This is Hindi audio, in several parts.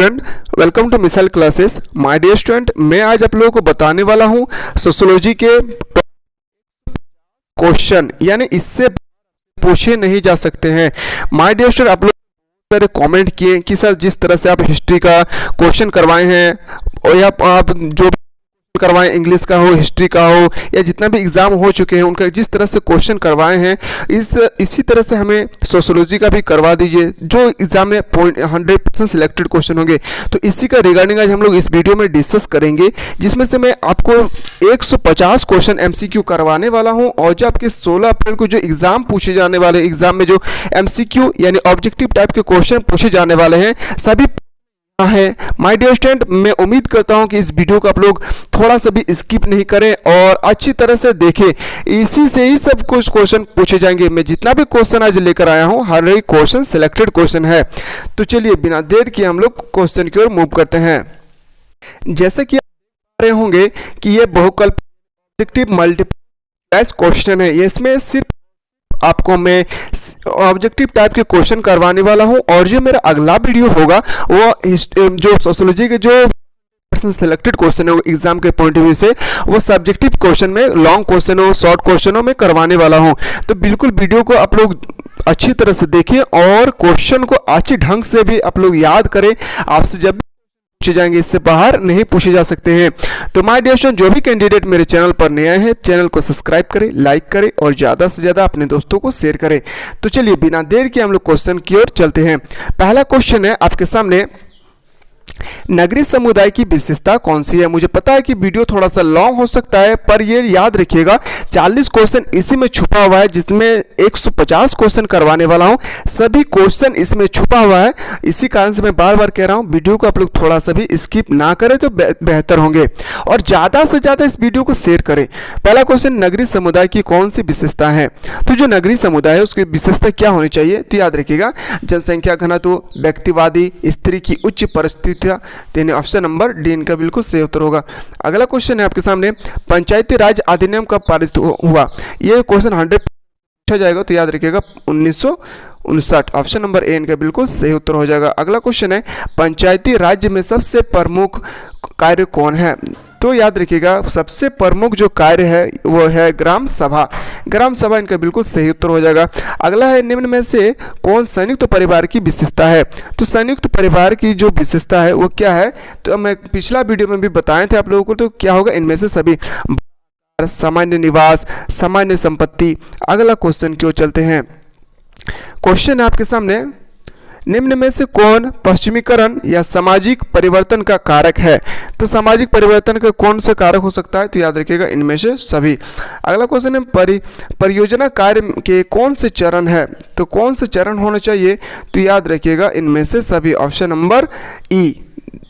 Student, welcome to missile classes. My dear student, मैं आज आप लोगों को बताने वाला हूं सोशियोलॉजी के क्वेश्चन, यानी इससे पूछे नहीं जा सकते हैं। माय डियर स्टूडेंट, आप लोग सारे कमेंट किए कि सर जिस तरह से आप हिस्ट्री का क्वेश्चन करवाए हैं और या आप जो करवाएं, इंग्लिश का हो, हिस्ट्री का हो, या जितना भी एग्जाम हो चुके हैं उनका जिस तरह से क्वेश्चन करवाए हैं इसी तरह से हमें सोशियोलॉजी का भी करवा दीजिए, जो एग्जाम में 100% सिलेक्टेड क्वेश्चन होंगे। तो इसी का रिगार्डिंग आज हम लोग इस वीडियो में डिस्कस करेंगे, जिसमें से मैं आपको 150 क्वेश्चन एमसीक्यू करवाने वाला हूं। और जो आपके 16 अप्रैल को जो एग्जाम पूछे जाने वाले, एग्जाम में जो एमसीक्यू यानी ऑब्जेक्टिव टाइप के क्वेश्चन पूछे जाने वाले हैं, सभी है। माय डियर स्टूडेंट, मैं उम्मीद करता हूं कि इस वीडियो को आप लोग थोड़ा सा भी स्किप नहीं करें और अच्छी तरह से देखें। इसी से ही सब कुछ क्वेश्चन पूछे जाएंगे। मैं जितना भी क्वेश्चन आज लेकर आया हूं, हर एक क्वेश्चन सिलेक्टेड क्वेश्चन है। तो चलिए बिना देर किए हम लोग क्वेश्चन की ओर मूव करते हैं। जैसे कि आप देख रहे होंगे कि ये बहुकल्प ऑब्जेक्टिव मल्टीपल चॉइस क्वेश्चन है। ये इसमें सिर्फ आपको मैं ऑब्जेक्टिव टाइप के क्वेश्चन करवाने वाला हूं। और जो मेरा अगला वीडियो होगा वो जो सोशियोलॉजी के जो सिलेक्टेड क्वेश्चन है एग्जाम के पॉइंट ऑफ व्यू से, वो सब्जेक्टिव क्वेश्चन में लॉन्ग क्वेश्चन हो, शॉर्ट क्वेश्चनों में करवाने वाला हूं। तो बिल्कुल वीडियो को आप लोग अच्छी तरह से देखिए और क्वेश्चन को अच्छे ढंग से भी आप लोग याद करें। आपसे जब पूछे जाएंगे, इससे बाहर नहीं पूछे जा सकते हैं। तो माय डियर स्टूडेंट, जो भी कैंडिडेट मेरे चैनल पर नए हैं, चैनल को सब्सक्राइब करें, लाइक करें और ज़्यादा से ज़्यादा अपने दोस्तों को शेयर करें। तो चलिए बिना देर के हम लोग क्वेश्चन की ओर चलते हैं। पहला क्वेश्चन है आपके सामने, नगरीय समुदाय की विशेषता कौन सी है। मुझे पता है कि वीडियो थोड़ा सा लॉन्ग हो सकता है, पर ये याद रखिएगा 40 क्वेश्चन इसी में छुपा हुआ है, जिसमें 150 क्वेश्चन करवाने वाला हूं। सभी क्वेश्चन इसमें छुपा हुआ है। इसी कारण से मैं बार बार कह रहा हूं, वीडियो को आप लोग थोड़ा सा भी स्किप ना करें तो बेहतर होंगे और ज़्यादा से ज़्यादा इस वीडियो को शेयर करें। पहला क्वेश्चन, नगरीय समुदाय की कौन सी विशेषता है। तो जो नगरीय समुदाय है उसकी विशेषता क्या होनी चाहिए, तो याद रखिएगा जनसंख्या घनत्व, व्यक्तिवादी, स्त्री की उच्च परिस्थितियाँ, यानी ऑप्शन नंबर डी इनका बिल्कुल सही उत्तर होगा। अगला क्वेश्चन है आपके सामने, पंचायती राज अधिनियम कब पारित हुआ। ये क्वेश्चन 100 पूछा जाएगा, तो याद रखिएगा 1959, ऑप्शन नंबर ए इनका बिल्कुल सही उत्तर हो जाएगा। अगला क्वेश्चन है, पंचायती राज्य में सबसे प्रमुख कार्य कौन है। तो याद रखिएगा सबसे प्रमुख जो कार्य है वो है ग्राम सभा। ग्राम सभा इनका बिल्कुल सही उत्तर हो जाएगा। अगला है, निम्न में से कौन संयुक्त परिवार की विशेषता है। तो संयुक्त परिवार की जो विशेषता है वो क्या है, तो मैं पिछला वीडियो में भी बताए थे आप लोगों को। तो क्या होगा, इनमें से सभी सामान्य निवास, सामान्य संपत्ति। अगला क्वेश्चन की ओर चलते हैं। क्वेश्चन है आपके सामने, निम्न में से कौन पश्चिमीकरण या सामाजिक परिवर्तन का कारक है। तो सामाजिक परिवर्तन का कौन सा कारक हो सकता है, तो याद रखिएगा इनमें से सभी। अगला क्वेश्चन है, परियोजना कार्य के कौन से चरण है। तो कौन से चरण होने चाहिए, तो याद रखिएगा इनमें से सभी, ऑप्शन नंबर ई।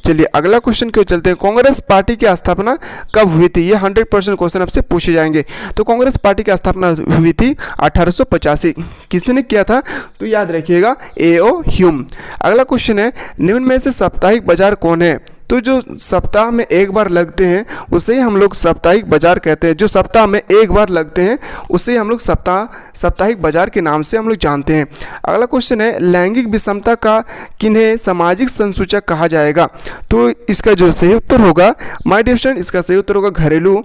चलिए अगला क्वेश्चन क्यों चलते हैं, कांग्रेस पार्टी की स्थापना कब हुई थी। ये 100% क्वेश्चन आपसे पूछे जाएंगे। तो कांग्रेस पार्टी की स्थापना हुई थी 1885। किसने किया था, तो याद रखिएगा ए.ओ. ह्यूम। अगला क्वेश्चन है, निम्न में से साप्ताहिक बाजार कौन है। तो जो सप्ताह में एक बार लगते हैं उसे ही हम लोग साप्ताहिक बाजार कहते हैं। जो सप्ताह में एक बार लगते हैं उसे हम लोग साप्ताहिक बाजार के नाम से हम लोग जानते हैं। अगला क्वेश्चन है, लैंगिक विषमता का किन्हें सामाजिक संसूचक कहा जाएगा। तो इसका जो सही उत्तर होगा, माय डियर स्टूडेंट, इसका सही उत्तर होगा घरेलू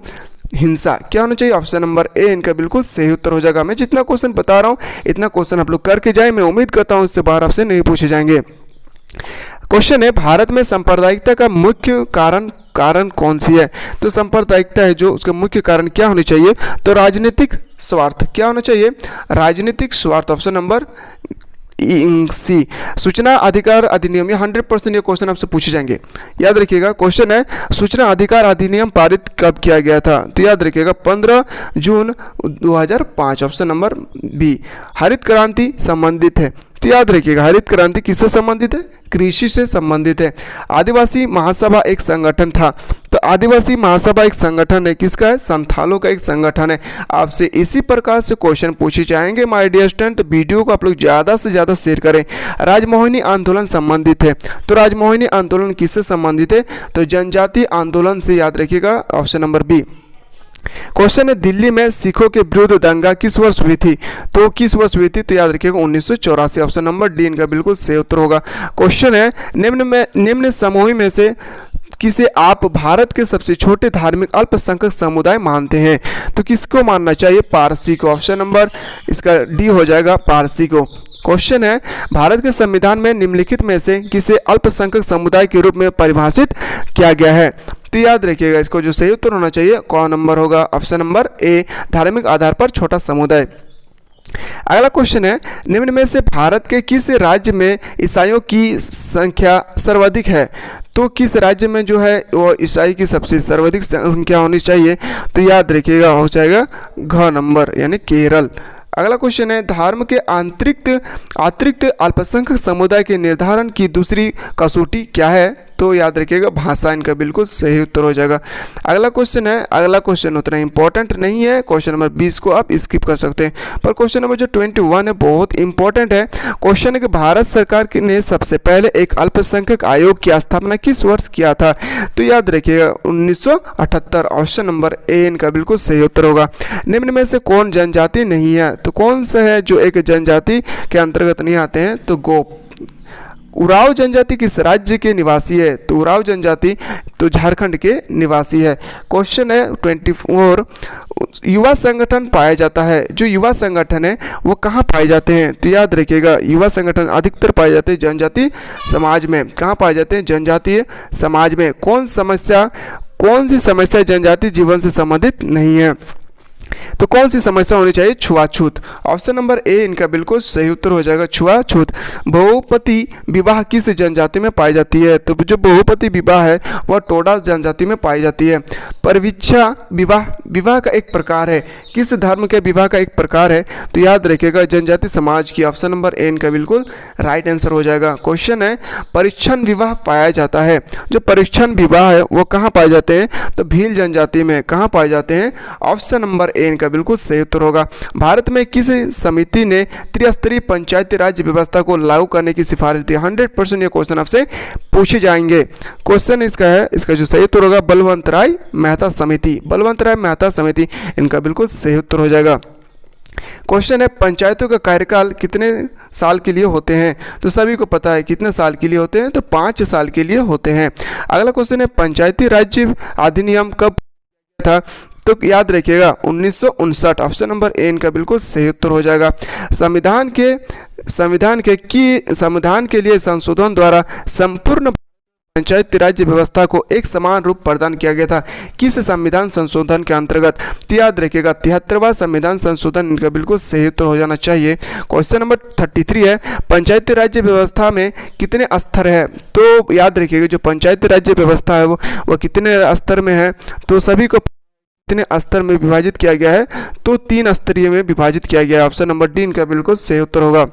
हिंसा। क्या होना चाहिए, ऑप्शन नंबर ए इनका बिल्कुल सही उत्तर हो जाएगा। मैं जितना क्वेश्चन बता रहा हूँ इतना क्वेश्चन आप लोग करके जाए। मैं उम्मीद करता हूँ इससे बाहर आपसे नहीं पूछे जाएंगे। क्वेश्चन है, भारत में सांप्रदायिकता का मुख्य कारण कौन सी है। तो सांप्रदायिकता है जो उसका मुख्य कारण क्या होनी चाहिए, तो राजनीतिक स्वार्थ। क्या होना चाहिए, राजनीतिक स्वार्थ, ऑप्शन नंबर सी। सूचना अधिकार अधिनियम, ये 100% ये क्वेश्चन आपसे पूछे जाएंगे। याद रखिएगा क्वेश्चन है, सूचना अधिकार अधिनियम पारित कब किया गया था। तो याद रखिएगा 15 जून 2005, ऑप्शन नंबर बी। हरित क्रांति संबंधित है। तो याद रखिएगा हरित क्रांति किससे संबंधित है, कृषि से संबंधित है। आदिवासी महासभा एक संगठन था। तो आदिवासी महासभा एक संगठन है, किसका है, संथालों का एक संगठन है। आपसे इसी प्रकार से क्वेश्चन पूछे जाएंगे माय डियर स्टूडेंट। वीडियो को आप लोग ज़्यादा से ज़्यादा शेयर करें। राजमोहिनी आंदोलन संबंधित है। तो राजमोहिनी आंदोलन किससे संबंधित है, तो जनजातीय आंदोलन से। याद रखिएगा ऑप्शन नंबर बी। क्वेश्चन है दिल्ली में सिखों के विरुद्ध दंगा किस वर्ष हुई थी? तो किस वर्ष हुई थी? तो याद रखिएगा 1984। ऑप्शन नंबर डी इनका बिल्कुल सही उत्तर होगा। क्वेश्चन है निम्न समूह में से किसे आप भारत के सबसे छोटे धार्मिक अल्पसंख्यक समुदाय मानते हैं? तो किसको मानना चाहिए? पारसी को। ऑप्शन नंबर इसका डी हो जाएगा, पारसी को। क्वेश्चन है भारत के संविधान में निम्नलिखित में से किसे अल्पसंख्यक समुदाय के रूप में परिभाषित किया गया है? तो याद रखिएगा इसको जो सही उत्तर होना चाहिए कौन नंबर होगा? ऑप्शन नंबर ए, धार्मिक आधार पर छोटा समुदाय। अगला क्वेश्चन है निम्न में से भारत के किस राज्य में ईसाइयों की संख्या सर्वाधिक है? तो किस राज्य में जो है वो ईसाई की सबसे सर्वाधिक संख्या होनी चाहिए? तो याद रखिएगा हो जाएगा घ नंबर यानी केरल। अगला क्वेश्चन है धर्म के अतिरिक्त अल्पसंख्यक समुदाय के निर्धारण की दूसरी कसौटी क्या है? तो याद रखिएगा भाषा इनका बिल्कुल सही उत्तर हो जाएगा। अगला क्वेश्चन है, अगला क्वेश्चन उतना इंपॉर्टेंट नहीं है, क्वेश्चन नंबर 20 को आप स्किप कर सकते हैं, पर क्वेश्चन नंबर जो 21 है बहुत इंपॉर्टेंट है। क्वेश्चन है कि भारत सरकार ने सबसे पहले एक अल्पसंख्यक आयोग की स्थापना किस वर्ष किया था? तो याद रखिएगा 1978। ऑप्शन नंबर ए इनका बिल्कुल सही उत्तर होगा। निम्न में से कौन जनजाति नहीं है? तो कौन सा है जो एक जनजाति के अंतर्गत नहीं आते हैं? तो गोप। उराव जनजाति किस राज्य के निवासी है? तो उराव जनजाति तो झारखंड के निवासी है। क्वेश्चन है 24 युवा संगठन पाया जाता है, जो युवा संगठन है वो कहाँ पाए जाते हैं? तो याद रखिएगा युवा संगठन अधिकतर पाए जाते हैं जनजाति समाज में। कहाँ पाए जाते हैं? जनजातीय समाज में। कौन सी समस्या जनजाति जीवन से संबंधित नहीं है? तो कौन सी समस्या होनी चाहिए? छुआछूत। ऑप्शन नंबर ए इनका बिल्कुल सही उत्तर हो जाएगा, छुआछूत। बहुपति विवाह किस जनजाति में पाई जाती है? तो जो बहुपति विवाह है वह टोडा जनजाति में पाई जाती है। परविच्छा विवाह का एक प्रकार है, किस धर्म के विवाह का एक प्रकार है? तो याद रखिएगा जनजाति समाज की। ऑप्शन नंबर ए इनका बिल्कुल राइट आंसर हो जाएगा। क्वेश्चन है परीक्षण विवाह पाया जाता है, जो परीक्षण विवाह है वो कहाँ पाए जाते हैं? तो भील जनजाति में। कहाँ पाए जाते हैं? ऑप्शन नंबर ए इनका बिल्कुल सही उत्तर होगा। भारत में किस समिति ने त्रिस्तरीय पंचायती राज व्यवस्था को लागू करने की सिफारिश दी? 100% ये क्वेश्चन आपसे पूछे जाएंगे। क्वेश्चन इसका है, इसका जो सही उत्तर होगा बलवंत राय मेहता समिति। बलवंत राय मेहता समिति इनका बिल्कुल सही उत्तर हो जाएगा। क्वेश्चन है पंचायतों का कार्यकाल कितने साल के लिए होते हैं? तो सभी को पता है कितने साल के लिए होते हैं? तो 5 साल के लिए होते हैं। अगला क्वेश्चन है पंचायती राज्य अधिनियम कब था? तो याद रखिएगा 1959। ऑप्शन नंबर ए इनका बिल्कुल सही उत्तर हो जाएगा। संविधान के लिए संशोधन द्वारा संपूर्ण पंचायती राज्य व्यवस्था को एक समान रूप प्रदान किया गया था, किस संविधान संशोधन के अंतर्गत? तो याद रखिएगा 73वां संविधान संशोधन इनका बिल्कुल सही उत्तर हो जाना चाहिए। क्वेश्चन नंबर 33 है पंचायती राज्य व्यवस्था में कितने स्तर है? तो याद रखिएगा जो पंचायती राज्य व्यवस्था है वो कितने स्तर में है? तो सभी को कितने स्तर में विभाजित किया गया है? तो 3 स्तरीय में विभाजित किया गया है। ऑप्शन नंबर डी इनका बिल्कुल सही उत्तर होगा।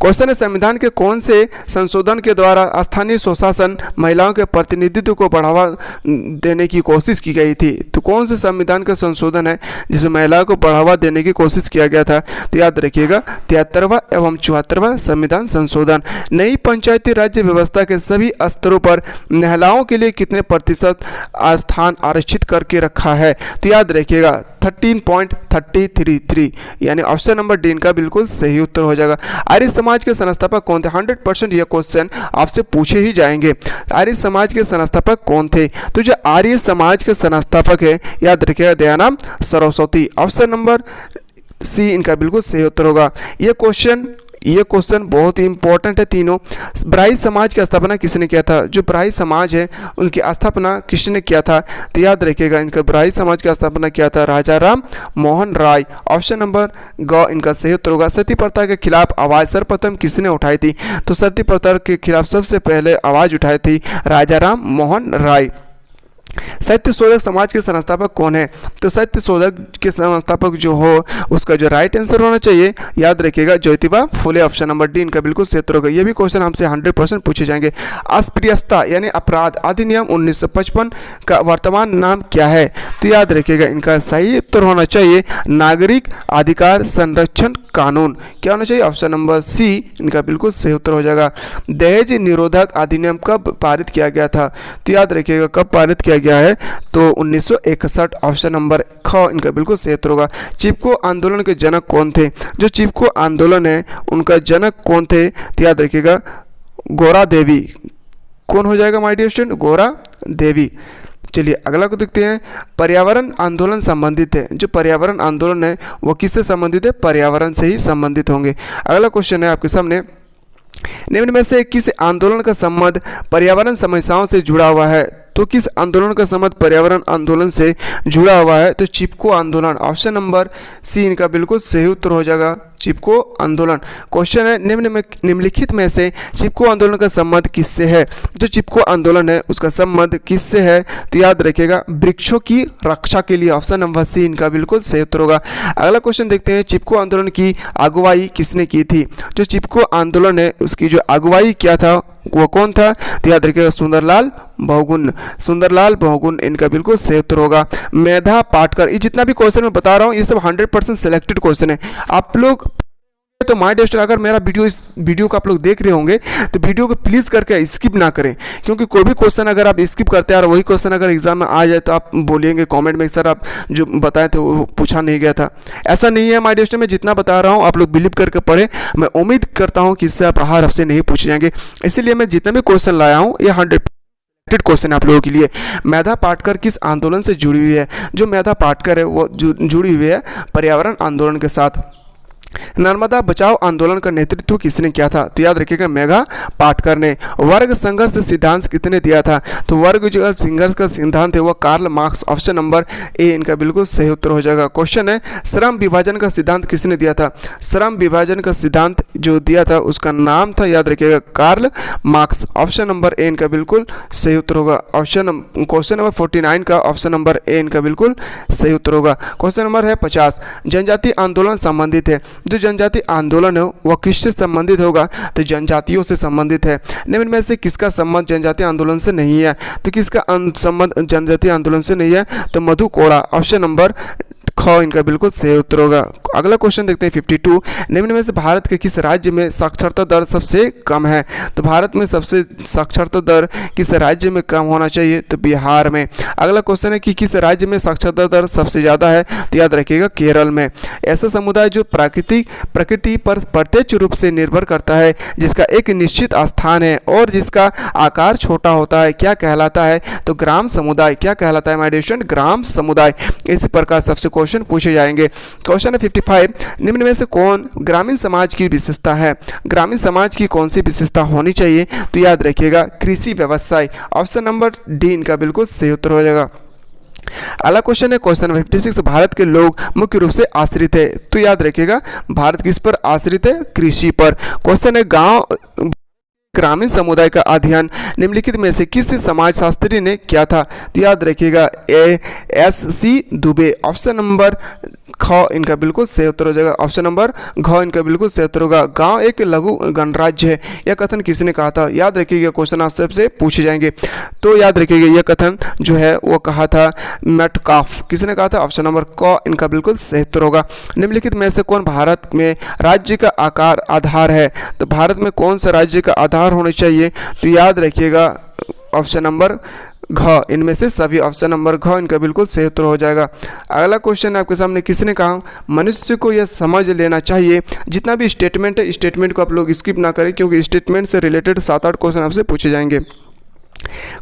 क्वेश्चन है संविधान के कौन से संशोधन के द्वारा स्थानीय स्वशासन महिलाओं के प्रतिनिधित्व को बढ़ावा देने की कोशिश की गई थी? तो कौन से संविधान का संशोधन है जिसमें महिलाओं को बढ़ावा देने की कोशिश किया गया था? तो याद रखिएगा 73वां एवं 74वां संविधान संशोधन। नई पंचायती राज्य व्यवस्था के सभी स्तरों पर महिलाओं के लिए कितने प्रतिशत स्थान आरक्षित करके रखा है? तो याद रखिएगा 13.333 यानी ऑप्शन नंबर डी इनका बिल्कुल सही उत्तर हो जाएगा। आर्य समाज के संस्थापक कौन थे? 100% यह क्वेश्चन आपसे पूछे ही जाएंगे। आर्य समाज के संस्थापक कौन थे? तो जो आर्य समाज के संस्थापक है याद रखिएगा दयानंद सरस्वती। ऑप्शन नंबर सी इनका बिल्कुल सही उत्तर होगा। ये क्वेश्चन बहुत ही इंपॉर्टेंट है तीनों। ब्राह्मण समाज की स्थापना किसने किया था? जो ब्राह्मण समाज है उनकी स्थापना किसने किया था? तो याद रखिएगा इनका ब्राह्मण समाज की स्थापना किया था राजा राम मोहन राय। ऑप्शन नंबर ग इनका सही उत्तर होगा। सती प्रथा के खिलाफ आवाज़ सर्वप्रथम किसने उठाई थी? तो सती प्रथा के खिलाफ सबसे पहले आवाज़ उठाई थी राजा राम मोहन राय। सत्यशोधक समाज के संस्थापक कौन है? तो सत्यशोधक के संस्थापक जो हो उसका जो राइट आंसर होना चाहिए याद रखिएगा Jyotiba Phule. Option number D इनका बिल्कुल सही उत्तर होगा। ये भी क्वेश्चन हमसे 100% पूछे जाएंगे। अस्पृश्यता यानी अपराध अधिनियम 1955 का वर्तमान नाम क्या है? तो याद रखिएगा इनका सही उत्तर होना चाहिए नागरिक अधिकार संरक्षण कानून। क्या होना चाहिए? ऑप्शन नंबर सी इनका बिल्कुल सही उत्तर हो जाएगा। दहेज निरोधक अधिनियम कब पारित किया गया था? तो याद रखिएगा कब पारित किया गया है? तो 1961, ऑप्शन नंबर ख इनका बिल्कुल सही उत्तर होगा। चिपको आंदोलन के जनक कौन थे? जो चिपको आंदोलन है उनका जनक कौन थे? तो याद रखिएगा गौरा देवी। कौन हो जाएगा my dear student? Gaura Devi. चलिए अगला को देखते हैं। पर्यावरण आंदोलन संबंधित है। जो पर्यावरण आंदोलन है वो किससे संबंधित है? पर्यावरण से ही संबंधित होंगे। अगला क्वेश्चन है आपके सामने, निम्न में से किस आंदोलन का संबंध पर्यावरण समस्याओं से जुड़ा हुआ है? तो किस आंदोलन का संबंध पर्यावरण आंदोलन से जुड़ा हुआ है? तो चिपको आंदोलन, ऑप्शन नंबर सी इनका बिल्कुल सही उत्तर हो जाएगा, चिपको आंदोलन। क्वेश्चन है, निम्नलिखित में से चिपको आंदोलन का संबंध किससे है? जो चिपको आंदोलन है उसका संबंध किससे है? तो याद रखिएगा वृक्षों की रक्षा के लिए, ऑप्शन नंबर सी इनका बिल्कुल सही उत्तर होगा। अगला क्वेश्चन देखते हैं, चिपको आंदोलन की अगुवाई किसने की थी? जो चिपको आंदोलन है उसकी जो अगुवाई किया था वो कौन था? तो याद रखिएगा सुंदरलाल बहुगुण। सुंदरलाल बहुगुण इनका बिल्कुल सही उत्तर होगा। मेधा पाटकर। ये जितना भी क्वेश्चन मैं बता रहा हूँ ये सब 100% सिलेक्टेड क्वेश्चन है। आप लोग तो माय डियर स्टूडेंट, अगर मेरा इस वीडियो को आप लोग देख रहे होंगे तो वीडियो को प्लीज़ करके स्किप ना करें, क्योंकि कोई भी क्वेश्चन अगर आप स्किप करते हैं और वही क्वेश्चन अगर एग्जाम में आ जाए तो आप बोलेंगे कमेंट में सर आप जो बताए थे वो पूछा नहीं गया था। ऐसा नहीं है माय डियर स्टूडेंट, मैं जितना बता रहा हूँ आप लोग बिलीव करके पढ़े। मैं उम्मीद करता हूँ कि इससे आप बाहर आपसे नहीं पूछे जाएंगे, इसीलिए मैं जितना भी क्वेश्चन लाया हूँ ये 100% क्वेश्चन आप लोगों के लिए। मेधा पाटकर किस आंदोलन से जुड़ी हुई है? जो मेधा पाटकर है वो जुड़ी हुई है पर्यावरण आंदोलन के साथ। नर्मदा बचाओ आंदोलन का नेतृत्व किसने किया था? तो याद रखिएगा मेघा पाटकर ने। वर्ग संघर्ष सिद्धांत किसने दिया था? तो वर्ग जो संघर्ष का सिद्धांत है वो Karl Marx, option number A इनका बिल्कुल सही उत्तर हो जाएगा। क्वेश्चन है, श्रम विभाजन का सिद्धांत किसने दिया था? श्रम विभाजन का सिद्धांत जो दिया था उसका नाम था, याद रखिएगा Karl Marx, option number A इनका बिल्कुल सही उत्तर होगा। क्वेश्चन नंबर 49 का ऑप्शन नंबर ए इनका बिल्कुल सही उत्तर होगा। क्वेश्चन नंबर है 50, जनजाति आंदोलन संबंधित है। जो जनजाति आंदोलन है वो किससे संबंधित होगा? तो जनजातियों से संबंधित है। निम्न में से किसका संबंध जनजाति आंदोलन से नहीं है? तो किसका संबंध जनजाति आंदोलन से नहीं है? तो मधु कोड़ा, ऑप्शन नंबर ख इनका बिल्कुल सही उत्तर होगा। अगला क्वेश्चन देखते हैं 52, निम्न में से भारत के किस राज्य में साक्षरता दर सबसे कम है? तो भारत में सबसे साक्षरता दर किस राज्य में कम होना चाहिए? तो बिहार में। अगला क्वेश्चन है कि किस राज्य में साक्षरता दर सबसे ज़्यादा है? तो याद रखिएगा केरल में। ऐसा समुदाय जो प्रकृति पर प्रत्यक्ष रूप से निर्भर करता है, जिसका एक निश्चित स्थान है और जिसका आकार छोटा होता है, क्या कहलाता है? तो ग्राम समुदाय। क्या कहलाता है माय डियर स्टूडेंट? ग्राम समुदाय। इसी प्रकार सबसे क्वेश्चन पूछे जाएंगे। क्वेश्चन है 55, निम्न में से कौन ग्रामीण समाज की विशेषता है? ग्रामीण समाज की कौन सी विशेषता होनी चाहिए? तो याद रखिएगा कृषि व्यवसाय, ऑप्शन नंबर डी इनका बिल्कुल सही उत्तर हो जाएगा। अगला क्वेश्चन है क्वेश्चन नंबर 56, भारत के लोग मुख्य रूप से आश्रित है। तो याद रखिएगा भारत किस पर आश्रित है? कृषि पर। क्वेश्चन है गांव ग्रामीण समुदाय का अध्ययन निम्नलिखित में से किस समाजशास्त्री ने किया था? तो याद रखिएगा एस.सी. दुबे, ऑप्शन नंबर ख इनका बिल्कुल सही उत्तर हो जाएगा। ऑप्शन नंबर घ इनका बिल्कुल सही उत्तर होगा। गांव एक लघु गणराज्य है, यह कथन किसने कहा था? याद रखिएगा क्वेश्चन आंसर से पूछे जाएंगे। तो याद रखिएगा यह कथन जो है वो कहा था मेटकाफ। किसने कहा था? ऑप्शन नंबर क इनका बिल्कुल सही उत्तर होगा। निम्नलिखित में से कौन भारत में राज्य का आकार आधार है? तो भारत में कौन सा राज्य का आधार होना चाहिए? तो याद रखिएगा ऑप्शन नंबर घ, इनमें से सभी, ऑप्शन नंबर घ इनका बिल्कुल सही उत्तर हो जाएगा। अगला क्वेश्चन आपके सामने, किसने कहा मनुष्य को यह समझ लेना चाहिए? जितना भी स्टेटमेंट है स्टेटमेंट को आप लोग स्किप ना करें, क्योंकि स्टेटमेंट से रिलेटेड 7-8 क्वेश्चन आपसे पूछे जाएंगे।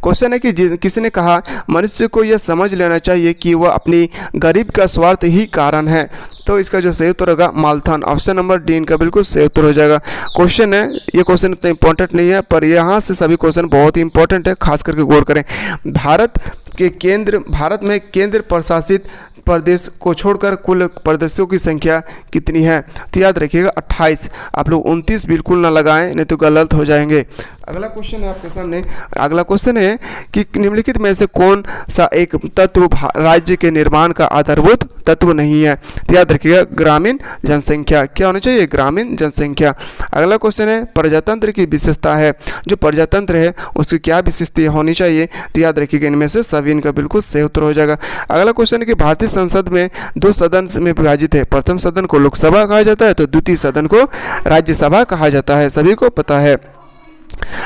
क्वेश्चन है कि किसी ने कहा मनुष्य को यह समझ लेना चाहिए कि वह अपनी गरीब का स्वार्थ ही कारण है। तो इसका जो सही उत्तर होगा माल्थन, ऑप्शन नंबर डी इनका बिल्कुल सही उत्तर हो जाएगा। क्वेश्चन है, ये क्वेश्चन इतना इंपॉर्टेंट नहीं है पर यहाँ से सभी क्वेश्चन बहुत ही इंपॉर्टेंट है, खास करके गौर करें। भारत में केंद्र प्रशासित प्रदेश को छोड़कर कुल प्रदेशों की संख्या कितनी है? तो याद रखिएगा 28। आप लोग 29 बिल्कुल ना लगाएं, नहीं तो गलत हो जाएंगे। अगला क्वेश्चन है आपके सामने, अगला क्वेश्चन है कि निम्नलिखित में से कौन सा एक तत्व राज्य के निर्माण का आधारभूत तत्व नहीं है? तो याद रखिएगा ग्रामीण जनसंख्या। क्या होना चाहिए? ग्रामीण जनसंख्या। अगला क्वेश्चन है प्रजातंत्र की विशेषता है। जो प्रजातंत्र है उसकी क्या विशेषता होनी चाहिए? तो याद रखिएगा इनमें से सभी इनका बिल्कुल सही उत्तर हो जाएगा। अगला क्वेश्चन है कि भारतीय संसद में 2 सदन में विभाजित है। प्रथम सदन को लोकसभा कहा जाता है तो द्वितीय सदन को राज्यसभा कहा जाता है, सभी को पता है।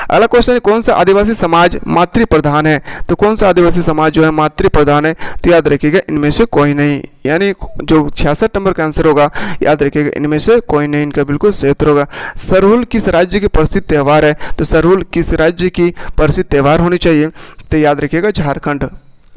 अगला क्वेश्चन है, कौन सा आदिवासी समाज मातृ प्रधान है? तो कौन सा आदिवासी समाज जो है मातृ प्रधान है? तो याद रखिएगा इनमें से कोई नहीं, यानी जो 66 नंबर का आंसर होगा, याद रखिएगा इनमें से कोई नहीं, इनका बिल्कुल सही उत्तर होगा। सरहुल किस राज्य की प्रसिद्ध त्यौहार है? तो सरहुल किस राज्य की प्रसिद्ध त्यौहार होनी चाहिए? तो याद रखिएगा झारखंड।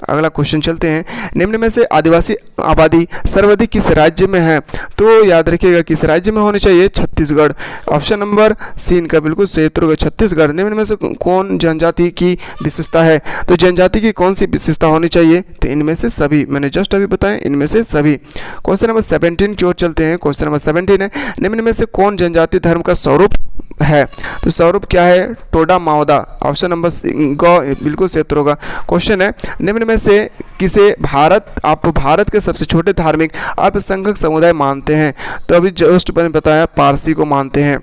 अगला क्वेश्चन चलते हैं, निम्न में से आदिवासी आबादी सर्वाधिक किस राज्य में है? तो याद रखिएगा किस राज्य में होनी चाहिए? छत्तीसगढ़। ऑप्शन नंबर सी इनका बिल्कुल सही उत्तर होगा, छत्तीसगढ़। निम्न में से कौन जनजाति की विशेषता है? तो जनजाति की कौन सी विशेषता होनी चाहिए? तो इनमें से सभी, मैंने जस्ट अभी बताया, इनमें से सभी। क्वेश्चन नंबर 17 की ओर चलते हैं। क्वेश्चन नंबर 17 है, निम्न में से कौन जनजाति धर्म का स्वरूप है? तो स्वरूप क्या है? टोडा माओदा। ऑप्शन नंबर ग बिल्कुल सही उत्तर होगा। क्वेश्चन है, निम्न में से किसे भारत के सबसे छोटे धार्मिक अल्पसंख्यक समुदाय मानते हैं? तो अभी जस्ट मैंने बताया पारसी को मानते हैं।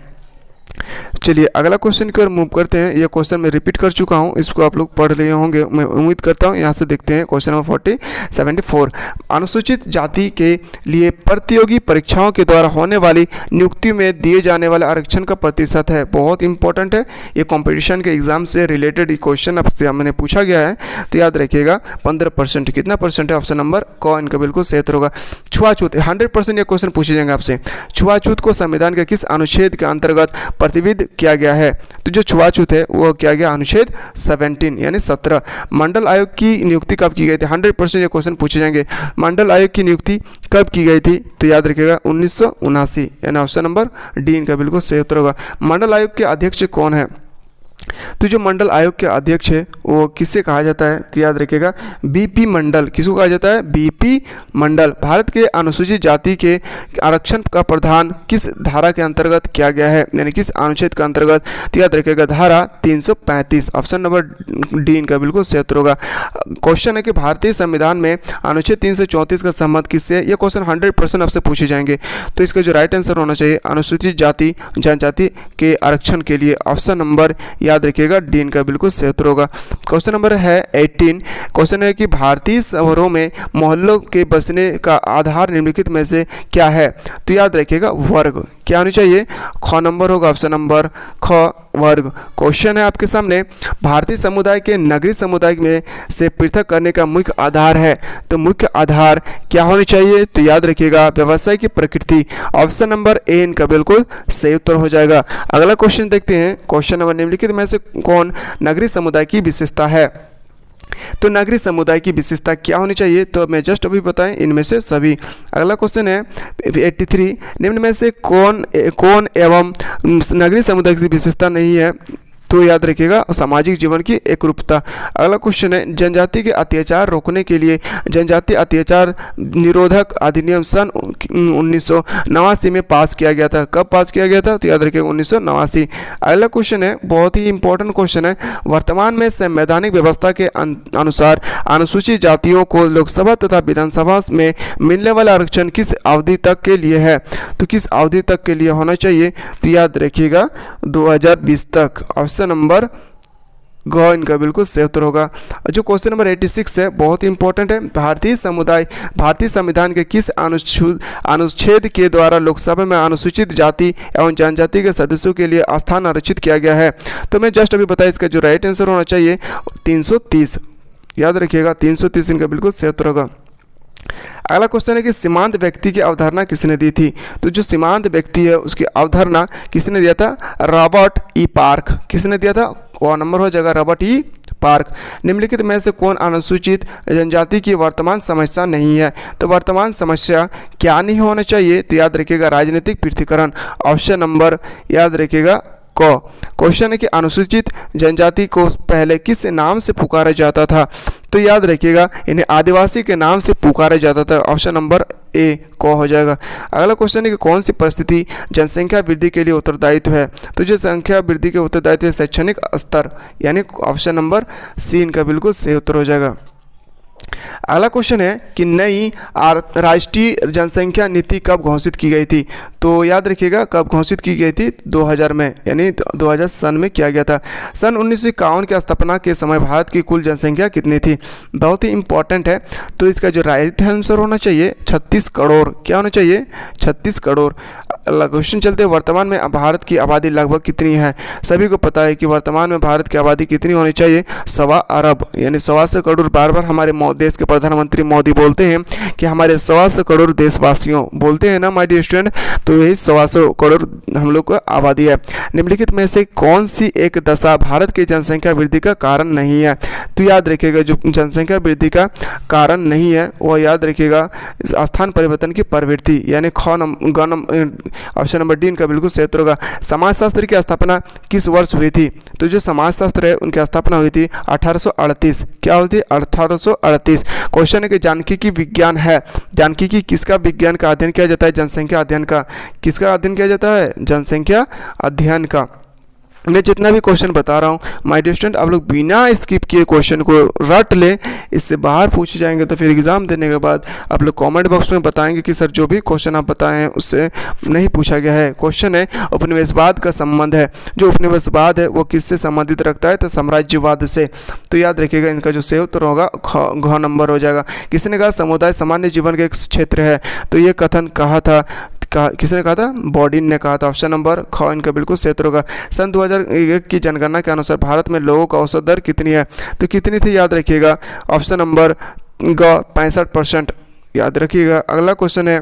चलिए अगला क्वेश्चन की ओर मूव करते हैं। यह क्वेश्चन मैं रिपीट कर चुका हूं, इसको आप लोग पढ़ लिए होंगे मैं उम्मीद करता हूं। यहां से देखते हैं क्वेश्चन नंबर 74। अनुसूचित जाति के लिए प्रतियोगी परीक्षाओं के द्वारा होने वाली नियुक्ति में दिए जाने वाले आरक्षण का प्रतिशत है। बहुत इंपॉर्टेंट है, ये कंपटीशन के एग्जाम से रिलेटेड क्वेश्चन आपसे मैंने पूछा गया है, तो याद रखिएगा 15%। कितना परसेंट है? ऑप्शन नंबर क इनका बिल्कुल सही उत्तर होगा। छुआछूत 100% ये क्वेश्चन पूछे जाएंगे आपसे। छुआछूत को संविधान के किस अनुच्छेद के अंतर्गत प्रतिविध किया गया है? तो जो छुआछूत है वो किया गया अनुच्छेद 17 यानी 17। मंडल आयोग की नियुक्ति कब की गई थी? 100% ये क्वेश्चन पूछे जाएंगे। मंडल आयोग की नियुक्ति कब की गई थी? तो याद रखिएगा 1979 यानी ऑप्शन नंबर डी इनका बिल्कुल सही उत्तर होगा। मंडल आयोग के अध्यक्ष कौन है? तो जो मंडल आयोग के अध्यक्ष है वो किससे कहा जाता है? तो याद रखिएगा बीपी मंडल। किसको कहा जाता है? बीपी मंडल। भारत के अनुसूचित जाति के आरक्षण का प्रावधान किस धारा के अंतर्गत किया गया है, यानी किस अनुच्छेद के अंतर्गत? तो याद रखिएगा धारा 335। ऑप्शन नंबर डी इनका बिल्कुल सही उत्तर होगा। क्वेश्चन है कि भारतीय संविधान में अनुच्छेद 334 का संबंध किससे? ये क्वेश्चन 100% आपसे पूछे जाएंगे, तो इसका जो राइट आंसर होना चाहिए अनुसूचित जाति जनजाति के आरक्षण के लिए ऑप्शन नंबर याद रखिएगा डी इनका बिल्कुल सही उत्तर होगा। क्वेश्चन नंबर है 18। क्वेश्चन है कि भारतीय शहरों में मोहल्लों के बसने का आधार निम्नलिखित में से क्या है? तो याद रखिएगा वर्ग। क्या होनी चाहिए? ख नंबर होगा, ऑप्शन नंबर ख वर्ग। क्वेश्चन है आपके सामने, भारतीय समुदाय के नगरीय समुदाय में से पृथक करने का मुख्य आधार है, तो मुख्य आधार क्या होनी चाहिए? तो याद रखिएगा व्यवसाय की प्रकृति। ऑप्शन नंबर ए इनका बिल्कुल सही उत्तर हो जाएगा। अगला क्वेश्चन देखते हैं। क्वेश्चन नंबर निम्नलिखित में से कौन नगरीय समुदाय की विशेषता है? तो नगरीय समुदाय की विशेषता क्या होनी चाहिए? तो मैं जस्ट अभी बताएं इनमें से सभी। अगला क्वेश्चन है 83। निम्न में से कौन एवं नगरीय समुदाय की विशेषता नहीं है? तो याद रखिएगा सामाजिक जीवन की एकरूपता। अगला क्वेश्चन है जनजाति के अत्याचार रोकने के लिए जनजाति अत्याचार निरोधक अधिनियम सन 1989 में पास किया गया था। कब पास किया गया था? तो याद रखिएगा 1989। अगला क्वेश्चन है बहुत ही इंपॉर्टेंट क्वेश्चन है, वर्तमान में संवैधानिक व्यवस्था के अनुसार अनुसूचित जातियों को लोकसभा तथा विधानसभा में मिलने वाला आरक्षण किस अवधि तक के लिए है? तो किस अवधि तक के लिए होना चाहिए? तो याद रखिएगा 2020 तक। ऑप्शन नंबर ग इनका बिल्कुल सही उत्तर होगा। जो क्वेश्चन नंबर 86 है बहुत ही इंपॉर्टेंट है, भारतीय संविधान के किस अनुच्छेद के द्वारा लोकसभा में अनुसूचित जाति एवं जनजाति के सदस्यों के लिए स्थान आरक्षित किया गया है? तो मैं जस्ट अभी बताया इसका जो राइट आंसर होना चाहिए 330। याद रखिएगा 330 इनका बिल्कुल सही उत्तर होगा। अगला क्वेश्चन है कि सीमांत व्यक्ति की अवधारणा किसने दी थी? तो जो सीमांत व्यक्ति है उसकी अवधारणा किसने दिया था? Robert E park. किसने दिया था? वह नंबर हो जाएगा रॉबर्ट ई पार्क। निम्नलिखित में से कौन अनुसूचित जनजाति की वर्तमान समस्या नहीं है? तो वर्तमान समस्या क्या नहीं होना चाहिए? तो याद रखिएगा राजनीतिक पृथकीकरण। ऑप्शन नंबर याद रखिएगा क। क्वेश्चन है कि अनुसूचित जनजाति को पहले किस नाम से पुकारा जाता था? तो याद रखिएगा इन्हें आदिवासी के नाम से पुकारा जाता था। ऑप्शन नंबर ए को हो जाएगा। अगला क्वेश्चन है कि कौन सी परिस्थिति जनसंख्या वृद्धि के लिए उत्तरदायित्व है? तो जो संख्या वृद्धि के उत्तरदायित्व है शैक्षणिक स्तर, यानी ऑप्शन नंबर सी इनका बिल्कुल सही उत्तर हो जाएगा। अगला क्वेश्चन है कि नई राष्ट्रीय जनसंख्या नीति कब घोषित की गई थी। तो याद रखिएगा कब घोषित की गई थी, 2000 में, यानी 2000 सन में किया गया था। सन 1951 की स्थापना के समय भारत की कुल जनसंख्या कितनी थी। बहुत ही इंपॉर्टेंट है, तो इसका जो राइट आंसर होना चाहिए 36 करोड़। क्या होना चाहिए, 36 करोड़। अगला क्वेश्चन चलते हैं, वर्तमान में भारत की आबादी लगभग कितनी है। सभी को पता है कि वर्तमान में भारत की आबादी कितनी होनी चाहिए, 1.25 अरब, यानी 125 करोड़। बार बार हमारे देश के प्रधानमंत्री मोदी बोलते हैं कि हमारे 125 करोड़ देशवासियों, बोलते हैं ना माय डियर स्टूडेंट, तो यही 125 करोड़ हम लोग को आबादी है। निम्नलिखित में से कौन सी एक दशा भारत की जनसंख्या वृद्धि का कारण नहीं है। तो याद रखिएगा जो जनसंख्या वृद्धि का कारण नहीं है वो याद रखिएगा स्थान परिवर्तन की प्रवृत्ति, यानी ऑप्शन नंबर डी इनका बिल्कुल सही उत्तर होगा। समाजशास्त्र की स्थापना किस वर्ष हुई थी। तो जो समाजशास्त्र है उनकी स्थापना हुई थी 1838। क्या हुई थी, 1838। क्वेश्चन है कि जानकीकी विज्ञान है, जानकीकी किसका विज्ञान का अध्ययन किया जाता है, जनसंख्या अध्ययन का। किसका अध्ययन किया जाता है, जनसंख्या अध्ययन का। मैं जितना भी क्वेश्चन बता रहा हूँ माय डियर स्टूडेंट, आप लोग बिना स्किप किए क्वेश्चन को रट लें, इससे बाहर पूछे जाएंगे तो फिर एग्ज़ाम देने के बाद आप लोग कमेंट बॉक्स में बताएंगे कि सर जो भी क्वेश्चन आप बताए हैं उससे नहीं पूछा गया है। क्वेश्चन है उपनिवेशवाद का संबंध है। जो उपनिवेशवाद है वो किससे संबंधित रखता है, तो साम्राज्यवाद से। तो याद रखिएगा इनका जो सही उत्तर होगा घ नंबर हो जाएगा। किसने कहा समुदाय सामान्य जीवन का एक क्षेत्र है, तो ये कथन कहा था, किसने कहा था, बॉडिन ने कहा था। ऑप्शन नंबर ख इनका बिल्कुल सही उत्तर होगा। सन 2001 की जनगणना के अनुसार भारत में लोगों का औसत दर कितनी है, तो कितनी थी याद रखिएगा, ऑप्शन नंबर ग 65%, याद रखिएगा। अगला क्वेश्चन है,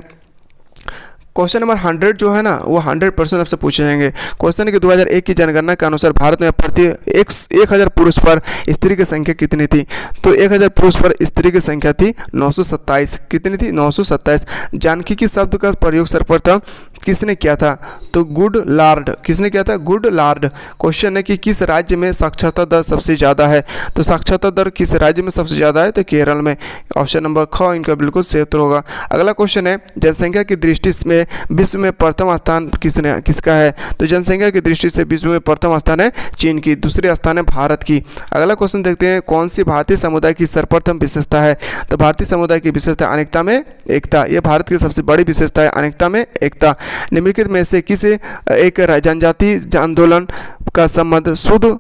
क्वेश्चन नंबर 100 जो है ना वो 100% आपसे पूछे जाएंगे। क्वेश्चन है कि 2001 की जनगणना के अनुसार भारत में प्रति 1000 पुरुष पर स्त्री की संख्या कितनी थी। तो 1000 पुरुष पर स्त्री की संख्या थी 927। कितनी थी, 927। जानकीकी शब्द का प्रयोग सर्वप्रथम किसने किया था, तो गुड लार्ड। किसने किया था, गुड लार्ड। क्वेश्चन है कि किस राज्य में साक्षरता दर सबसे ज़्यादा है, तो साक्षरता दर किस राज्य में सबसे ज़्यादा है, तो केरल में। ऑप्शन नंबर ख इनका बिल्कुल सही उत्तर होगा। अगला क्वेश्चन है, जनसंख्या की दृष्टि से विश्व में प्रथम स्थान किसका है, तो जनसंख्या की दृष्टि से विश्व में प्रथम स्थान है चीन की, दूसरे स्थान है भारत की। अगला क्वेश्चन देखते हैं, कौन सी भारतीय समुदाय की सर्वप्रथम विशेषता है, तो भारतीय समुदाय की विशेषता अनेकता में एकता। यह भारत की सबसे बड़ी विशेषता है, अनेकता में एकता। निम्नलिखित में से किस एक जनजातीय आंदोलन का संबंध शुद्ध,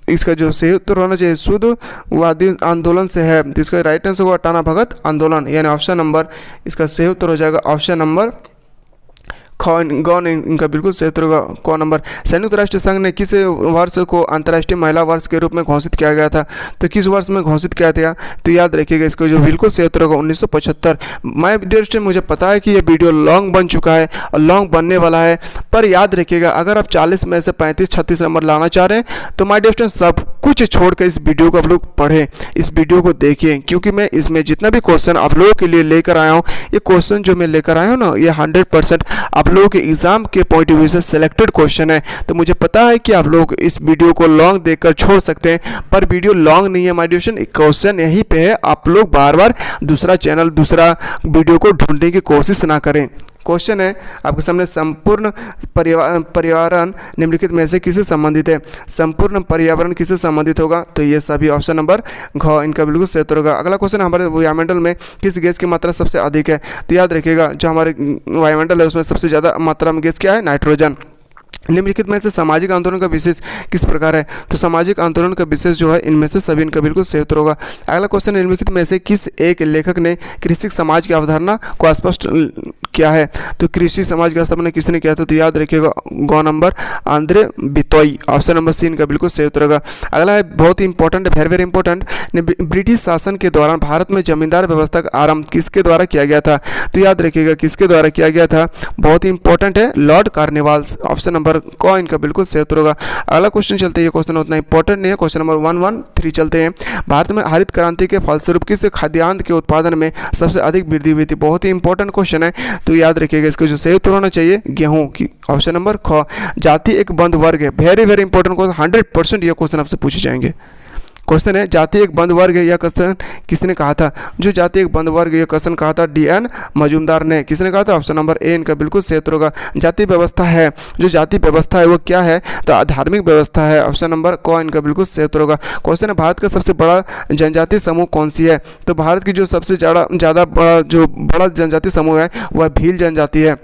इसका जो सही उत्तर होना चाहिए शुद्धवादी आंदोलन से है, तो इसका राइट आंसर होगा टाना भगत आंदोलन, यानी ऑप्शन नंबर इसका सही उत्तर हो जाएगा ऑप्शन नंबर इनका बिल्कुल सही उत्तर होगा क नंबर। संयुक्त राष्ट्र संघ ने किस वर्ष को अंतर्राष्ट्रीय महिला वर्ष के रूप में घोषित किया गया था, तो किस वर्ष में घोषित किया था, तो याद रखिएगा इसको जो बिल्कुल सही उत्तर होगा 1975। माय डियर स्टूडेंट, मुझे पता है कि ये वीडियो लॉन्ग बन चुका है और लॉन्ग बनने वाला है, पर याद रखिएगा अगर आप 40 में से 35-36 नंबर लाना चाह रहे हैं तो माय डियर स्टूडेंट सब कुछ छोड़कर इस वीडियो को आप लोग पढ़ें, इस वीडियो को देखिए, क्योंकि मैं इसमें जितना भी क्वेश्चन आप लोगों के लिए लेकर आया हूँ, ये क्वेश्चन जो मैं लेकर आया हूँ ना, ये 100% आप लोगों के एग्जाम के पॉइंट ऑफ व्यू से सिलेक्टेड क्वेश्चन है। तो मुझे पता है कि आप लोग इस वीडियो को लॉन्ग देखकर छोड़ सकते हैं, पर वीडियो लॉन्ग नहीं है माय डियर स्टूडेंट, क्वेश्चन यहीं पे है। आप लोग बार बार दूसरा चैनल दूसरा वीडियो को ढूंढने की कोशिश ना करें। क्वेश्चन है आपके सामने, संपूर्ण पर्यावरण निम्नलिखित में से किससे संबंधित है, संपूर्ण पर्यावरण किससे संबंधित होगा, तो ये सभी ऑप्शन नंबर घ इनका बिल्कुल सही उत्तर होगा। अगला क्वेश्चन, हमारे वायुमंडल में किस गैस की मात्रा सबसे अधिक है, तो याद रखिएगा जो हमारे वायुमंडल है उसमें सबसे ज़्यादा मात्रा में गैस क्या है, नाइट्रोजन। निम्नलिखित में से सामाजिक आंदोलन का विशेष किस प्रकार है, तो सामाजिक आंदोलन का विशेष जो है इनमें से सभी इनका बिल्कुल सही उत्तर होगा। अगला क्वेश्चन, निम्नलिखित में से किस एक लेखक ने कृषि समाज की अवधारणा को स्पष्ट किया है, तो कृषि समाज की स्थापना किसने किया था, तो याद रखिएगा ग number Andre Beteille. Option number सी इनका बिल्कुल सही उत्तर होगा। अगला है बहुत ही important, very very important, British शासन के दौरान भारत में जमींदार व्यवस्था का आरंभ किसके द्वारा किया गया था, तो याद रखिएगा किसके द्वारा किया गया था, बहुत ही इंपॉर्टेंट है, लॉर्ड कार्निवाल्स। ऑप्शन नंबर क इनका बिल्कुल सही उत्तर होगा। अगला क्वेश्चन चलते हैं, ये क्वेश्चन उतना इंपॉर्टेंट नहीं है, क्वेश्चन नंबर 113 चलते हैं। भारत में हरित क्रांति के फलस्वरूप किस खाद्यान्न के उत्पादन में सबसे अधिक वृद्धि हुई थी, बहुत ही इंपॉर्टेंट क्वेश्चन है, तो याद रखिएगा इसको जो सही उत्तर होना चाहिए गेहूं की। ऑप्शन नंबर ख। जाति एक बंद वर्ग है, वेरी वेरी इंपॉर्टेंट क्वेश्चन, 100% ये क्वेश्चन आपसे पूछे जाएंगे। क्वेश्चन है जाति एक बंद वर्ग है यह कथन किसने कहा था? जो जाति एक बंद वर्ग यह कथन कहा था डी.एन. मजूमदार ने। किसने कहा था? ऑप्शन नंबर ए इनका बिल्कुल सही उत्तर होगा। जाति व्यवस्था है, जो जाति व्यवस्था है वो क्या है? तो धार्मिक व्यवस्था है। ऑप्शन नंबर क इनका बिल्कुल सही उत्तर होगा। क्वेश्चन है भारत का सबसे बड़ा जनजातीय समूह कौन सी है? तो भारत की जो सबसे ज़्यादा बड़ा जनजातीय समूह है वह भील जनजाति है।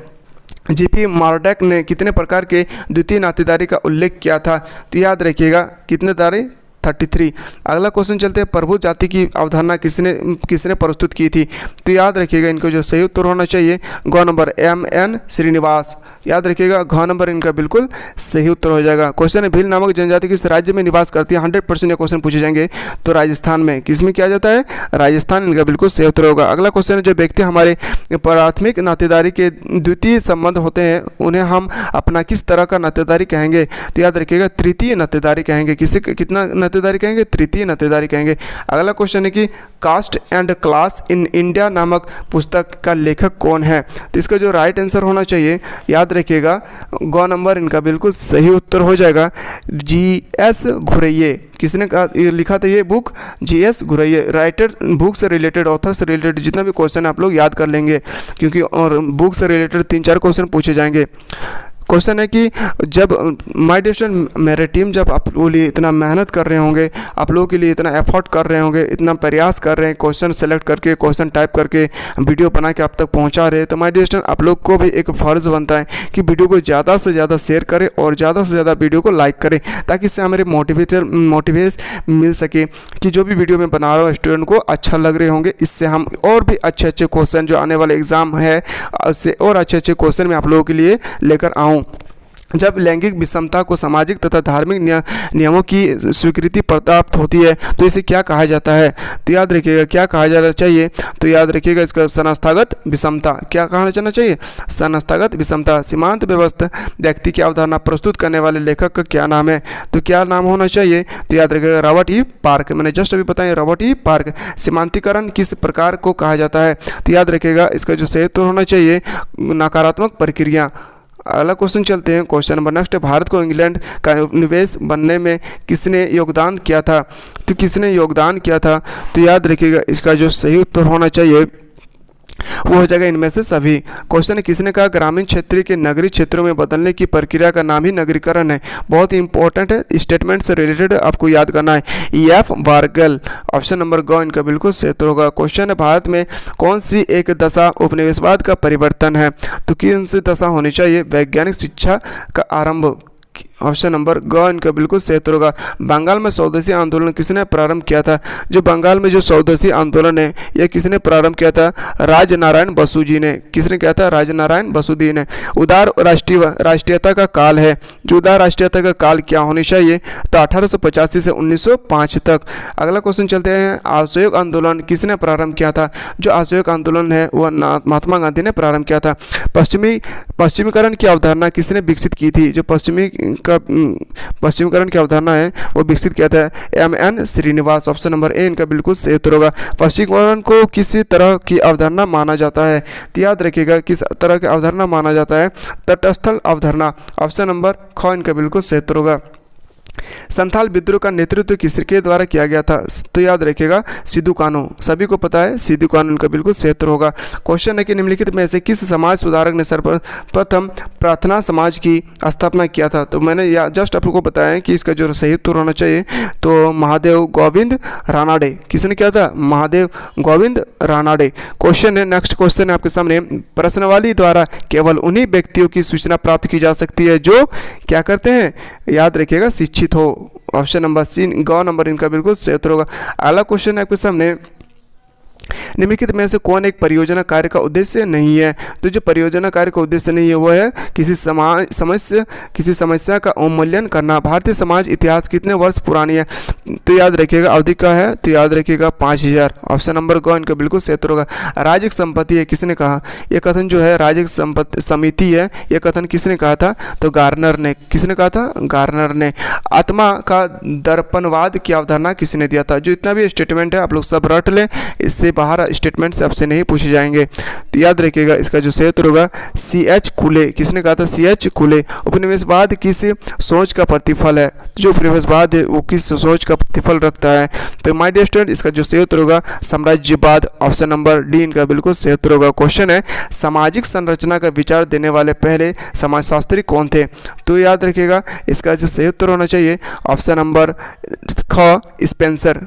जीपी मार्डक ने कितने प्रकार के द्वितीय नातेदारी का उल्लेख किया था? तो याद रखिएगा कितने दारे? 33। अगला क्वेश्चन चलते हैं प्रभु जाति की अवधारणा किसने प्रस्तुत की थी? तो याद रखिएगा इनको जो सही उत्तर होना चाहिए ग नंबर M.N. श्रीनिवास। याद रखिएगा घ नंबर इनका बिल्कुल सही उत्तर हो जाएगा। क्वेश्चन है भील नामक जनजाति किस राज्य में निवास करती है? 100% ये क्वेश्चन पूछे जाएंगे। तो राजस्थान में। किस में किया जाता है? राजस्थान इनका बिल्कुल सही उत्तर होगा। अगला क्वेश्चन है जो व्यक्ति हमारे प्राथमिक नातेदारी के द्वितीय संबंध होते हैं उन्हें हम अपना किस तरह का नातेदारी कहेंगे? तो याद रखिएगा तृतीय नातेदारी कहेंगे। किसे कितना नातेदारी कहेंगे? तृतीय नातेदारी कहेंगे। अगला क्वेश्चन है कि caste and class in India नामक पुस्तक का लेखक कौन है? तो इसका जो राइट आंसर होना चाहिए याद रखिएगा ग नंबर इनका बिल्कुल सही उत्तर हो जाएगा G.S. घुरैये। किसने लिखा था ये book? G.S. Ghurye. Writer, book से रिलेटेड, ऑथर से रिलेटेड जितना भी क्वेश्चन आप लोग याद कर लेंगे क्योंकि और बुक से रिलेटेड 3-4 क्वेश्चन पूछे जाएंगे। क्वेश्चन है कि जब माय डियर स्टूडेंट मेरे टीम जब आप लोगों के लिए इतना मेहनत कर रहे होंगे, आप लोगों के लिए इतना एफर्ट कर रहे होंगे, इतना प्रयास कर रहे हैं, क्वेश्चन सेलेक्ट करके, क्वेश्चन टाइप करके, वीडियो बना के आप तक पहुंचा रहे हैं, तो माय डियर स्टूडेंट आप लोग को भी एक फ़र्ज़ बनता है कि वीडियो को ज़्यादा से ज़्यादा शेयर करें और ज़्यादा से ज़्यादा वीडियो को लाइक करें ताकि इससे हमारे मोटिवेट मिल सके कि जो भी वीडियो मैं बना रहा हूँ स्टूडेंट को अच्छा लग रहे होंगे। इससे हम और भी अच्छे अच्छे क्वेश्चन जो आने वाले एग्ज़ाम है उससे और अच्छे अच्छे क्वेश्चन मैं आप लोगों के लिए लेकर आऊँ। जब लैंगिक विषमता को सामाजिक तथा धार्मिक नियमों की स्वीकृति प्राप्त होती है तो इसे क्या कहा जाता है? तो याद रखिएगा क्या कहा जाना चाहिए? तो याद रखिएगा इसका संस्थागत विषमता। क्या कहना जाना चाहिए? संस्थागत विषमता। सीमांत व्यवस्था व्यक्ति की अवधारणा प्रस्तुत करने वाले लेखक का क्या नाम है? तो क्या नाम होना चाहिए? तो याद रखिएगा रॉबर्ट ई पार्क। मैंने जस्ट अभी बताया रॉबर्ट ई पार्क। सीमांतीकरण किस प्रकार को कहा जाता है? तो याद रखिएगा इसका जो सही उत्तर होना चाहिए नकारात्मक प्रक्रिया। अगला क्वेश्चन चलते हैं। क्वेश्चन नंबर नेक्स्ट, भारत को इंग्लैंड का निवेश बनने में किसने योगदान किया था? तो किसने योगदान किया था? तो याद रखिएगा इसका जो सही उत्तर होना चाहिए वो हो जाएगा इनमें से सभी। क्वेश्चन है किसने कहा ग्रामीण क्षेत्र के नगरीय क्षेत्रों में बदलने की प्रक्रिया का नाम ही नगरीकरण है? बहुत ही इंपॉर्टेंट है, स्टेटमेंट से रिलेटेड आपको याद करना है। E.F. बार्गल। ऑप्शन नंबर ग इनका बिल्कुल सही उत्तर होगा। क्वेश्चन है भारत में कौन सी एक दशा उपनिवेशवाद का परिवर्तन है? तो कौन सी दशा होनी चाहिए? वैज्ञानिक शिक्षा का आरंभ। ऑप्शन नंबर ग इनका बिल्कुल सही उत्तर होगा। बंगाल में स्वदेशी आंदोलन किसने प्रारंभ किया था? जो बंगाल में जो स्वदेशी आंदोलन है यह किसने प्रारंभ किया था? राजनारायण बसु जी ने। किसने किया था? राजनारायण बसु जी ने। उदार राष्ट्रीयता का काल है। जो उदार राष्ट्रीयता का काल क्या होनी चाहिए? तो 1885 से 1905 तक। अगला क्वेश्चन चलते हैं। असहयोग आंदोलन किसने प्रारंभ किया था? जो असहयोग आंदोलन है वह महात्मा गांधी ने प्रारंभ किया था। पश्चिमीकरण की अवधारणा किसने विकसित की थी? जो पश्चिमीकरण की अवधारणा है वो विकसित किया था M.N. Srinivas. Option number A इनका बिल्कुल सही उत्तर होगा। पश्चिमीकरण को किसी तरह की अवधारणा माना जाता है? तो याद रखिएगा किस तरह की अवधारणा माना जाता है? तटस्थल अवधारणा। ऑप्शन नंबर ख इनका बिल्कुल सही उत्तर होगा। संथाल विद्रोह का नेतृत्व किसके द्वारा किया गया था? तो याद रखिएगा सिद्धू कान्हू। सभी को पता है सिद्धू कान्हू का बिल्कुल सही उत्तर होगा। क्वेश्चन है कि निम्नलिखित में से किस समाज सुधारक ने सर्वप्रथम प्रार्थना समाज की स्थापना किया था? तो मैंने जस्ट आपको बताया कि इसका जो सही उत्तर होना चाहिए तो महादेव गोविंद रानाडे। किसने किया था? महादेव गोविंद रानाडे। क्वेश्चन है नेक्स्ट क्वेश्चन है आपके सामने। प्रश्नावली द्वारा केवल उन्हीं व्यक्तियों की सूचना प्राप्त की जा सकती है जो क्या करते हैं? याद रखिएगा शिक्षित हो। ऑप्शन नंबर सी ग नंबर इनका बिल्कुल सही उत्तर होगा। अगला क्वेश्चन है आपके सामने। निम्नलिखित में से कौन एक परियोजना कार्य का उद्देश्य नहीं है? तो जो परियोजना कार्य का उद्देश्य नहीं है वो है किसी समस्या का अवमूल्यन करना। भारतीय समाज इतिहास कितने वर्ष पुरानी है? तो याद रखिएगा अवधि का है तो याद रखिएगा 5000। ऑप्शन नंबर ग इनका बिल्कुल सही उत्तर होगा। राजक संपत्ति है किसने कहा? यह कथन जो है राजक संपत्ति समिति है, यह कथन किसने कहा था? तो गार्नर ने। किसने कहा था? गार्नर ने। आत्मा का दर्पणवाद की अवधारणा किसने दिया था? जो इतना भी स्टेटमेंट है आप लोग सब रट लें, इससे बाहर 12 स्टेटमेंट से आपसे नहीं पूछे जाएंगे। तो याद रखिएगा इसका जो सही उत्तर होगा C.H. खुले। किसने कहा था? C.H. खुले। उपनिवेशवाद किस सोच का प्रतिफल है? जो उपनिवेशवाद है वो किस सोच का प्रतिफल रखता है? तो माय डियर स्टूडेंट इसका जो सही उत्तर होगा साम्राज्यवाद। ऑप्शन नंबर डी इनका बिल्कुल सही उत्तर होगा। क्वेश्चन है सामाजिक संरचना का विचार देने वाले पहले समाजशास्त्री कौन थे? तो याद रखिएगा इसका जो सही उत्तर होना चाहिए ऑप्शन नंबर ख स्पेंसर।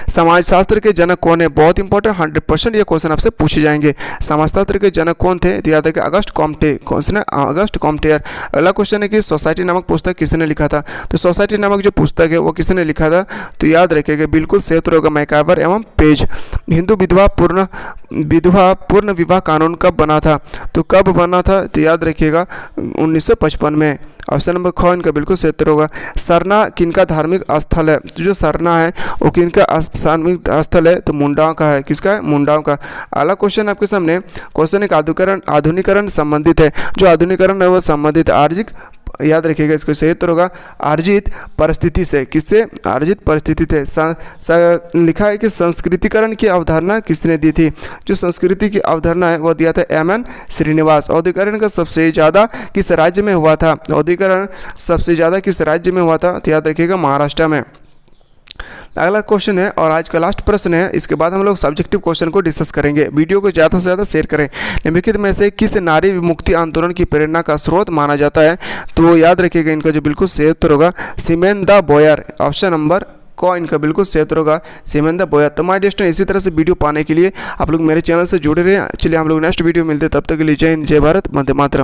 समाजशास्त्र के जनक कौन है? बहुत इंपॉर्टेंट, 100% ये क्वेश्चन आपसे पूछे जाएंगे। समाजशास्त्र के जनक कौन थे? तो याद रखिए अगस्ट कॉम्टे। कौन से? अगस्ट कॉम्टेयर। अगला क्वेश्चन है कि सोसाइटी नामक पुस्तक किसने लिखा था? तो सोसाइटी नामक जो पुस्तक है वो किसने लिखा था? तो याद रखिएगा बिल्कुल सही उत्तर होगा मैकाइवर एवं पेज। हिंदू विधवा पूर्ण विवाह कानून कब बना था? तो कब बना था? तो याद रखिएगा 1955 में। ऑप्शन नंबर ख इनका बिल्कुल सही उत्तर होगा। सरना किनका धार्मिक स्थल है? तो जो सरना है वो किनका धार्मिक स्थल है? तो मुंडाओं का है। किसका है? मुंडाओं का। अगला क्वेश्चन आपके सामने क्वेश्चन एक आधुनिकरण संबंधित है। जो आधुनिकरण है वो संबंधित आर्जिक, याद रखिएगा इसको सही उत्तर होगा अर्जित परिस्थिति से। किससे? अर्जित परिस्थिति से। लिखा है कि संस्कृतिकरण की अवधारणा किसने दी थी? जो संस्कृति की अवधारणा है वो दिया था M.N. श्रीनिवास। औद्योगिकरण का सबसे ज़्यादा किस राज्य में हुआ था? औद्योगिकरण सबसे ज़्यादा किस राज्य में हुआ था? तो याद रखिएगा महाराष्ट्र में। अगला क्वेश्चन है और आज का लास्ट प्रश्न है, इसके बाद हम लोग सब्जेक्टिव क्वेश्चन को डिस्कस करेंगे। वीडियो को ज़्यादा से ज़्यादा शेयर करें। निम्नलिखित में से किस नारी विमुक्ति आंदोलन की प्रेरणा का स्रोत माना जाता है? तो याद रखिएगा इनका जो बिल्कुल सही उत्तर होगा semen the Boyer. Option number को इनका बिल्कुल सही उत्तर होगा सिमेन द बोयर। तो माय डियर स्टूडेंट इसी तरह से वीडियो पाने के लिए आप लोग मेरे चैनल से जुड़े रहे। चलिए हम लोग नेक्स्ट वीडियो मिलते हैं, तब तक के लिए जय हिंद, जय भारत, वंदे मातरम।